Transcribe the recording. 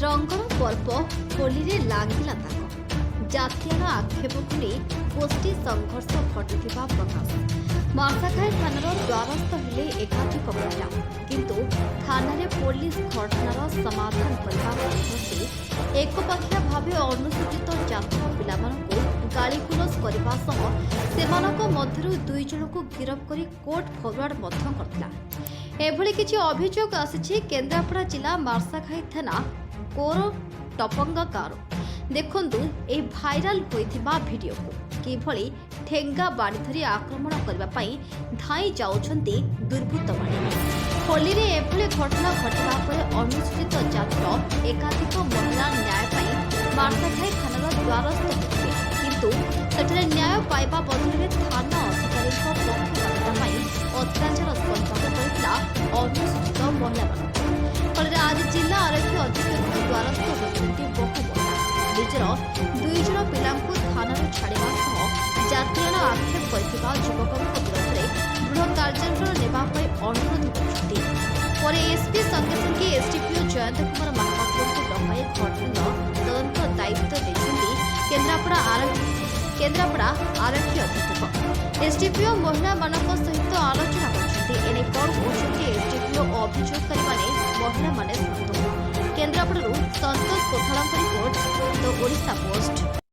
रंगर पर्व होली लागिला ताक जातीय आक्षेपक नहीं गोष्ठी संघर्ष घटुवा प्रकाश मार्साघाई थानार द्वारस्थ हेले एकाधिक महिला किंतु थाना पुलिस घटनार समाधान करने एकपाखिया भाव अनुसूचित जातिर पिलामानंकु गालीगुलज करने मध्यरु दुई जन को गिरफ कर कोर्ट फरवर्ड करथिला। एभली किछि अभियोग आसिछि केन्द्रापड़ा जिला मार्साघाई थाना कोर टपंगा गाँव। देखंतु ए भाइराल होइथिबा वीडियो को किभली ठेंगा बाड़ी धरी आक्रमण करबा पई धाई जाउछंती दुर्बृत्त माने। होली रे एभली घटना घटवा परे अनुसूचित जातिर एकाधिक महिला न्याय पाई मार्साघाई थानार द्वारस्थ होते किंतु सेठरे न्याय पाइबा बदले थाना अधिकारी पक्षपातिता अत्याचार संपर्क करथिला अनुसूचित महिला फल आज जिला आरक्षी अधीक्षक द्वारस्थ होती बहु महिला निजर दुई जन पिला थाना छाड़ा सह जातीय आक्षेप कर युवकों विरोध में दृढ़ कार्यानुष्ठान नेबापी अनुरोध कर एसपी संगे संगे एसडीपीओ जयंत कुमार महापात्र को डकाई घटनार तदंत दायित्व देते केन्द्रापड़ा आरक्षी अधीक्षक एसडीपीओ महिला सहित आलोचना करने कौन कहते एसडीपीओ अभियोग करने महिला माने केन्द्रापड़ा संतोष कोथाला रिपोर्ट द ओडिशा पोस्ट।